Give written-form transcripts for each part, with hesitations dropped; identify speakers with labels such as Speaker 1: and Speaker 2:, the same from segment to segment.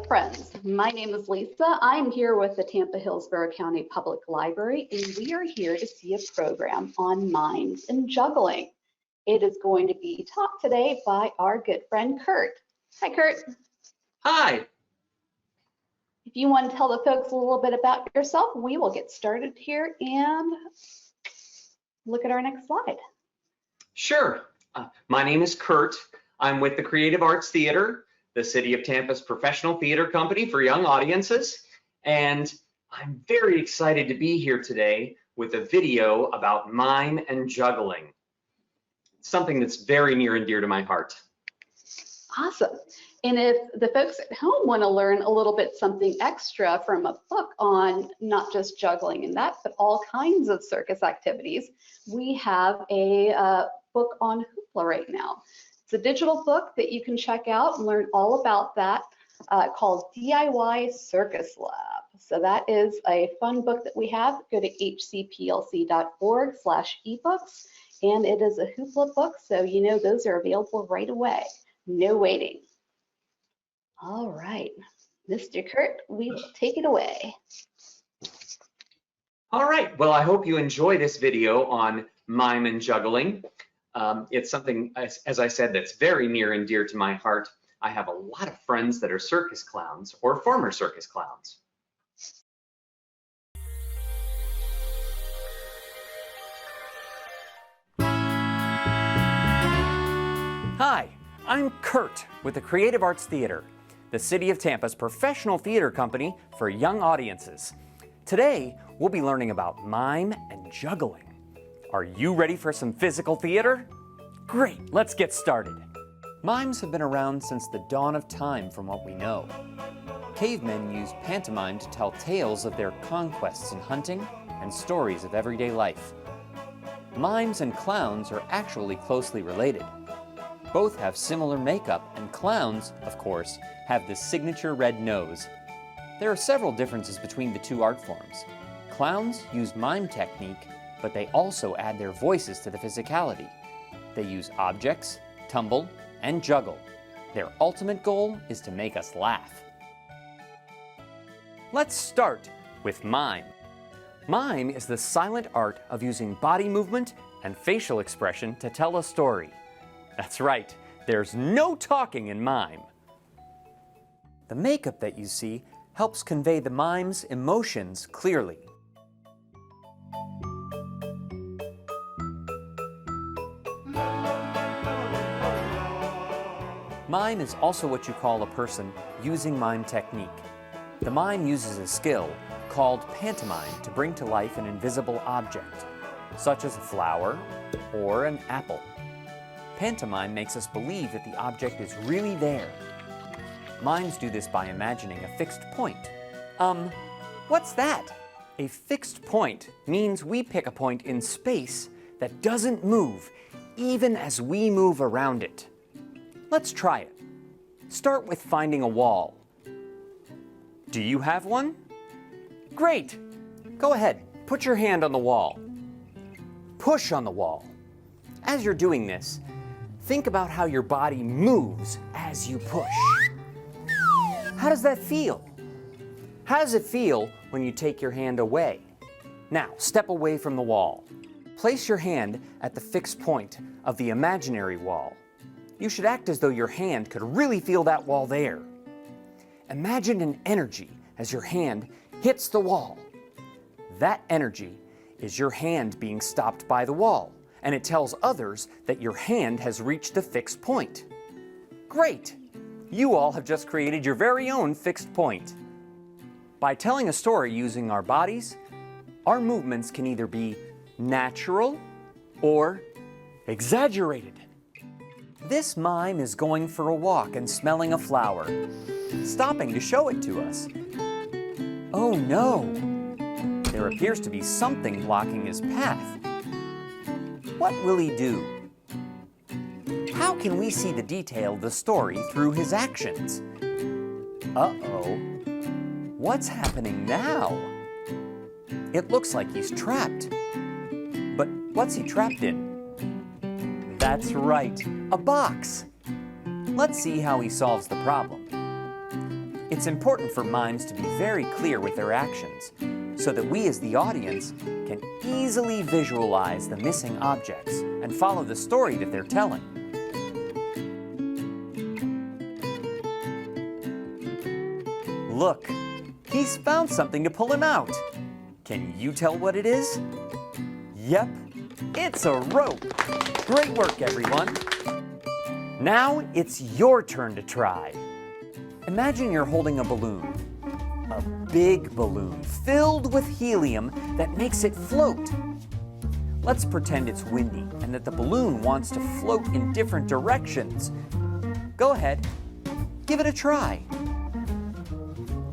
Speaker 1: friends. My name is Lisa. I'm here with the Tampa Hillsborough County Public Library, and we are here to see a program on mimes and juggling. It is going to be taught today by our good friend, Kurt. Hi, Kurt.
Speaker 2: Hi.
Speaker 1: If you want to tell the folks a little bit about yourself, we will get started here and look at our next slide.
Speaker 2: Sure. My name is Kurt. I'm with the Creative Arts Theater, the City of Tampa's professional theater company for young audiences. And I'm very excited to be here today with a video about mime and juggling. It's something that's very near and dear to my heart.
Speaker 1: Awesome. And if the folks at home want to learn a little bit something extra from a book on not just juggling and that, but all kinds of circus activities, we have a book on hoopla right now. It's a digital book that you can check out and learn all about that called DIY Circus Lab. So that is a fun book that we have. Go to hcplc.org/ebooks, and it is a hoopla book, so you know those are available right away. No waiting. All right, Mr. Kurt, we will take it away.
Speaker 2: All right, well, I hope you enjoy this video on mime and juggling. It's something, as I said, that's very near and dear to my heart. I have a lot of friends that are circus clowns or former circus clowns. Hi, I'm Kurt with the Creative Arts Theater, the City of Tampa's professional theater company for young audiences. Today, we'll be learning about mime and juggling. Are you ready for some physical theater? Great, let's get started. Mimes have been around since the dawn of time from what we know. Cavemen used pantomime to tell tales of their conquests in hunting and stories of everyday life. Mimes and clowns are actually closely related. Both have similar makeup, and clowns, of course, have the signature red nose. There are several differences between the two art forms. Clowns use mime technique, but they also add their voices to the physicality. They use objects, tumble, and juggle. Their ultimate goal is to make us laugh. Let's start with mime. Mime is the silent art of using body movement and facial expression to tell a story. That's right, there's no talking in mime. The makeup that you see helps convey the mime's emotions clearly. Mime is also what you call a person using mime technique. The mime uses a skill called pantomime to bring to life an invisible object, such as a flower or an apple. Pantomime makes us believe that the object is really there. Mimes do this by imagining a fixed point. What's that? A fixed point means we pick a point in space that doesn't move, even as we move around it. Let's try it. Start with finding a wall. Do you have one? Great! Go ahead, put your hand on the wall. Push on the wall. As you're doing this, think about how your body moves as you push. How does that feel? How does it feel when you take your hand away? Now, step away from the wall. Place your hand at the fixed point of the imaginary wall. You should act as though your hand could really feel that wall there. Imagine an energy as your hand hits the wall. That energy is your hand being stopped by the wall, and it tells others that your hand has reached the fixed point. Great! You all have just created your very own fixed point. By telling a story using our bodies, our movements can either be natural or exaggerated. This mime is going for a walk and smelling a flower, stopping to show it to us. Oh no! There appears to be something blocking his path. What will he do? How can we see the detail of the story through his actions? Uh-oh. What's happening now? It looks like he's trapped. But what's he trapped in? That's right, a box. Let's see how he solves the problem. It's important for mimes to be very clear with their actions, so that we as the audience can easily visualize the missing objects and follow the story that they're telling. Look, he's found something to pull him out. Can you tell what it is? Yep, it's a rope. Great work, everyone. Now it's your turn to try. Imagine you're holding a balloon. A big balloon filled with helium that makes it float. Let's pretend it's windy and that the balloon wants to float in different directions. Go ahead, give it a try.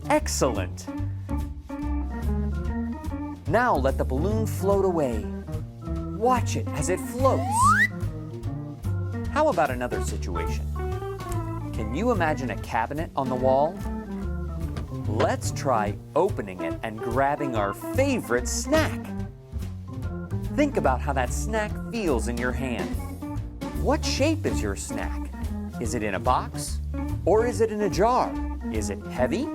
Speaker 2: Excellent. Now let the balloon float away. Watch it as it floats. How about another situation? Can you imagine a cabinet on the wall? Let's try opening it and grabbing our favorite snack. Think about how that snack feels in your hand. What shape is your snack? Is it in a box? Or is it in a jar? Is it heavy?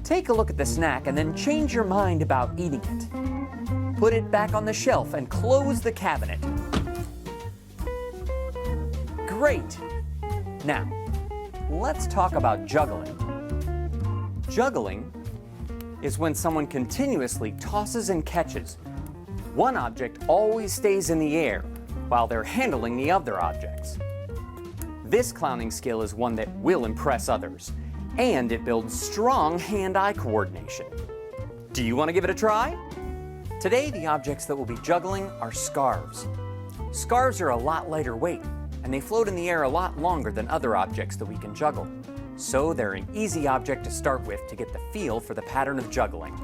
Speaker 2: Take a look at the snack and then change your mind about eating it. Put it back on the shelf and close the cabinet. Great! Now, let's talk about juggling. Juggling is when someone continuously tosses and catches. One object always stays in the air while they're handling the other objects. This clowning skill is one that will impress others, and it builds strong hand-eye coordination. Do you want to give it a try? Today, the objects that we'll be juggling are scarves. Scarves are a lot lighter weight, and they float in the air a lot longer than other objects that we can juggle. So they're an easy object to start with to get the feel for the pattern of juggling.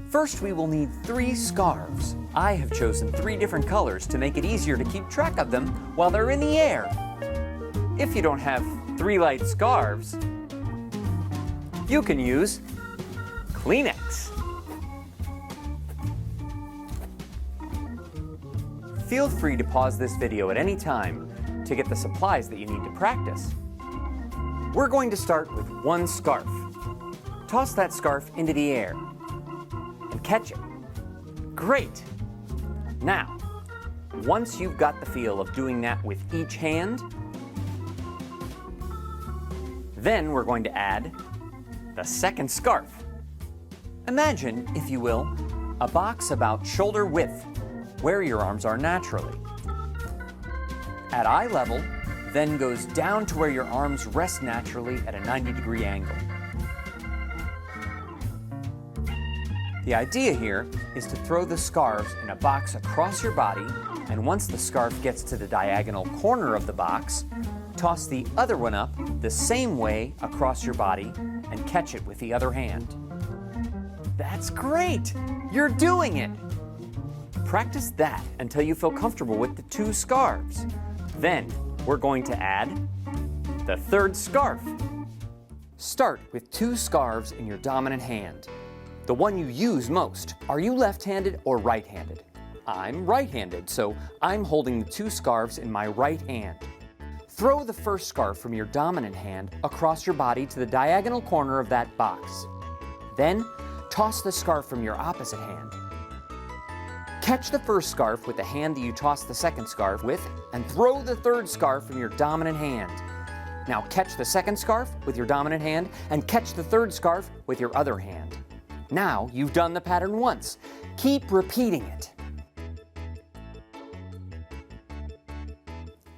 Speaker 2: First, we will need 3 scarves. I have chosen 3 different colors to make it easier to keep track of them while they're in the air. If you don't have 3 light scarves, you can use Kleenex. Feel free to pause this video at any time to get the supplies that you need to practice. We're going to start with 1 scarf. Toss that scarf into the air and catch it. Great! Now, once you've got the feel of doing that with each hand, then we're going to add the second scarf. Imagine, if you will, a box about shoulder width, where your arms are naturally. At eye level, then goes down to where your arms rest naturally at a 90-degree angle. The idea here is to throw the scarves in a box across your body, and once the scarf gets to the diagonal corner of the box, toss the other one up the same way across your body and catch it with the other hand. That's great! You're doing it! Practice that until you feel comfortable with the 2 scarves. Then, we're going to add the 3rd scarf. Start with 2 scarves in your dominant hand, the one you use most. Are you left-handed or right-handed? I'm right-handed, so I'm holding the 2 scarves in my right hand. Throw the first scarf from your dominant hand across your body to the diagonal corner of that box. Then, toss the scarf from your opposite hand. Catch the first scarf with the hand that you tossed the second scarf with, and throw the 3rd scarf from your dominant hand. Now catch the second scarf with your dominant hand, and catch the 3rd scarf with your other hand. Now you've done the pattern once. Keep repeating it.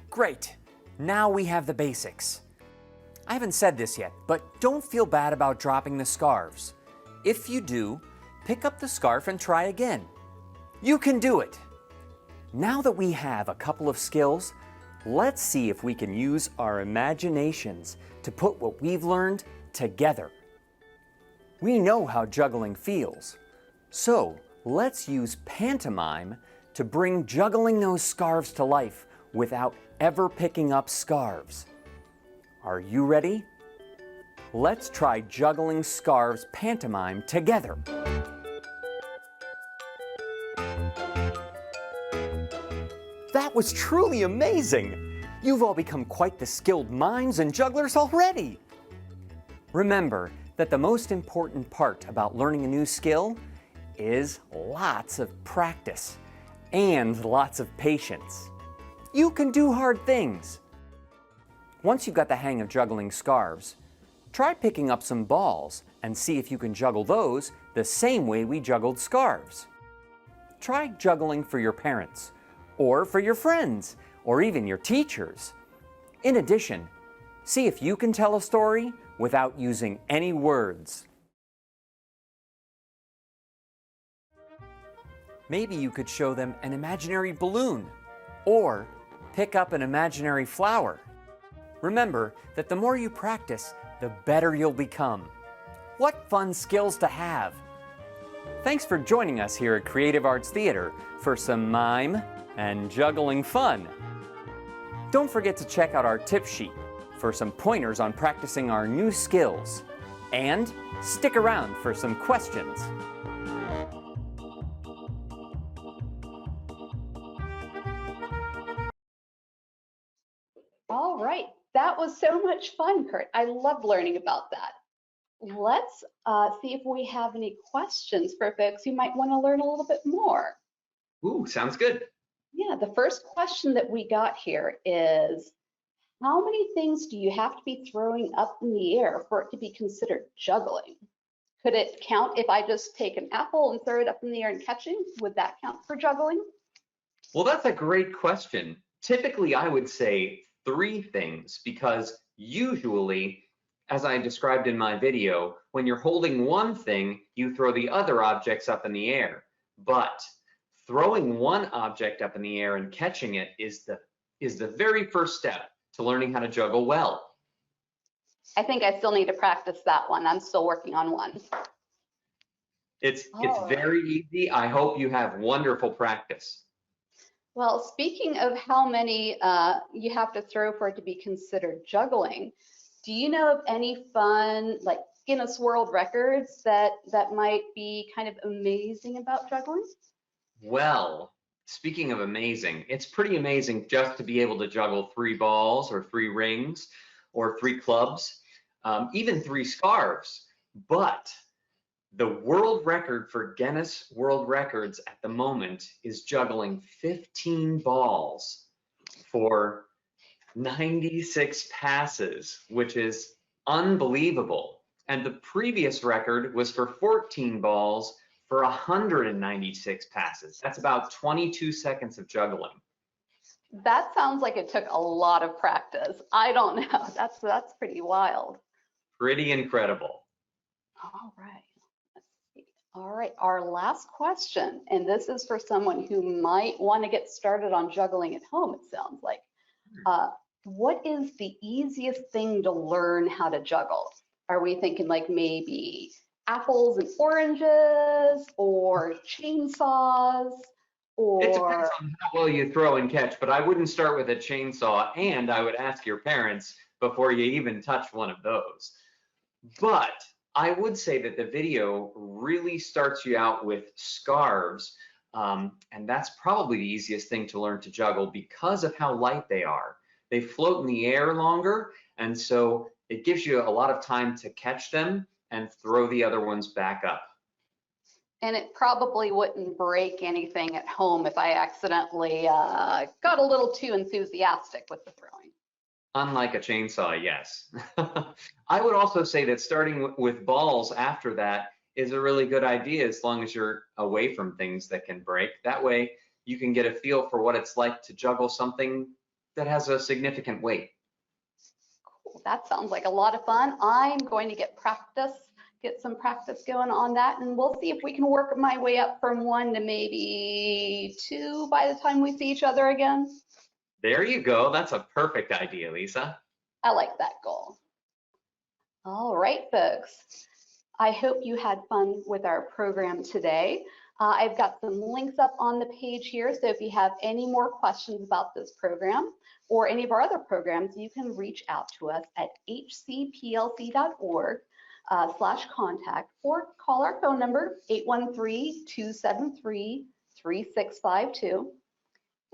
Speaker 2: Great. Now we have the basics. I haven't said this yet, but don't feel bad about dropping the scarves. If you do, pick up the scarf and try again. You can do it! Now that we have a couple of skills, let's see if we can use our imaginations to put what we've learned together. We know how juggling feels, so let's use pantomime to bring juggling those scarves to life without ever picking up scarves. Are you ready? Let's try juggling scarves pantomime together. That was truly amazing! You've all become quite the skilled mimes and jugglers already! Remember, that the most important part about learning a new skill is lots of practice and lots of patience. You can do hard things. Once you've got the hang of juggling scarves, try picking up some balls and see if you can juggle those the same way we juggled scarves. Try juggling for your parents, or for your friends, or even your teachers. In addition, see if you can tell a story without using any words. Maybe you could show them an imaginary balloon, or pick up an imaginary flower. Remember that the more you practice, the better you'll become. What fun skills to have! Thanks for joining us here at Creative Arts Theater for some mime and juggling fun. Don't forget to check out our tip sheet for some pointers on practicing our new skills. And stick around for some questions.
Speaker 1: All right, that was so much fun, Kurt. I loved learning about that. Let's see if we have any questions for folks who might want to learn a little bit more.
Speaker 3: Ooh, sounds good.
Speaker 1: Yeah, the first question that we got here is, how many things do you have to be throwing up in the air for it to be considered juggling? Could it count if I just take an apple and throw it up in the air and catching? Would that count for juggling?
Speaker 3: Well, that's a great question. Typically, I would say 3 things, because usually, as I described in my video, when you're holding one thing, you throw the other objects up in the air. But throwing one object up in the air and catching it is the very first step to learning how to juggle well.
Speaker 1: I think I still need to practice that one. I'm still working on one.
Speaker 3: It's very easy. I hope you have wonderful practice.
Speaker 1: Well, speaking of how many you have to throw for it to be considered juggling, do you know of any fun, like Guinness World Records that might be kind of amazing about juggling?
Speaker 3: Well, speaking of amazing, it's pretty amazing just to be able to juggle 3 balls or 3 rings or 3 clubs, even 3 scarves. But the world record for Guinness World Records at the moment is juggling 15 balls for 96 passes, which is unbelievable. And the previous record was for 14 balls for 196 passes. That's about 22 seconds of juggling.
Speaker 1: That sounds like it took a lot of practice. I don't know. That's pretty wild.
Speaker 3: Pretty incredible.
Speaker 1: All right. Let's see. All right, our last question, and this is for someone who might want to get started on juggling at home, it sounds like. What is the easiest thing to learn how to juggle? Are we thinking like maybe apples and oranges, or chainsaws, or...
Speaker 3: It depends on how well you throw and catch, but I wouldn't start with a chainsaw, and I would ask your parents before you even touch one of those. But I would say that the video really starts you out with scarves, and that's probably the easiest thing to learn to juggle because of how light they are. They float in the air longer, and so it gives you a lot of time to catch them and throw the other ones back up.
Speaker 1: And it probably wouldn't break anything at home if I accidentally got a little too enthusiastic with the throwing.
Speaker 3: Unlike a chainsaw, yes. I would also say that starting with balls after that is a really good idea, as long as you're away from things that can break. That way you can get a feel for what it's like to juggle something that has a significant weight.
Speaker 1: Cool. That sounds like a lot of fun. I'm going to get some practice going on that, and we'll see if we can work my way up from 1 to maybe 2 by the time we see each other again.
Speaker 3: There you go. That's a perfect idea, Lisa.
Speaker 1: I like that goal. All right, folks. I hope you had fun with our program today. I've got some links up on the page here, so if you have any more questions about this program or any of our other programs, you can reach out to us at hcplc.org/contact, or call our phone number 813-273-3652.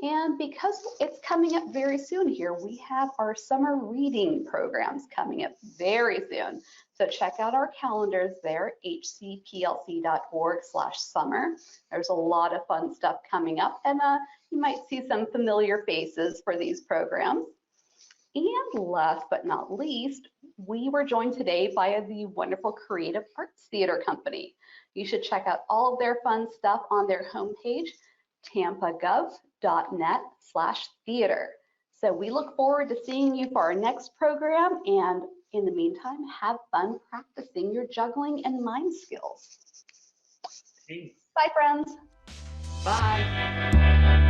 Speaker 1: And because it's coming up very soon here, we have our summer reading programs coming up very soon. So check out our calendars there, hcplc.org/summer. There's a lot of fun stuff coming up, and you might see some familiar faces for these programs. And last but not least, we were joined today by the wonderful Creative Arts Theater Company. You should check out all of their fun stuff on their homepage, tampagov.net/theater. So we look forward to seeing you for our next program, and in the meantime, have fun practicing your juggling and mime skills.
Speaker 3: Peace.
Speaker 1: Bye, friends.
Speaker 3: Bye.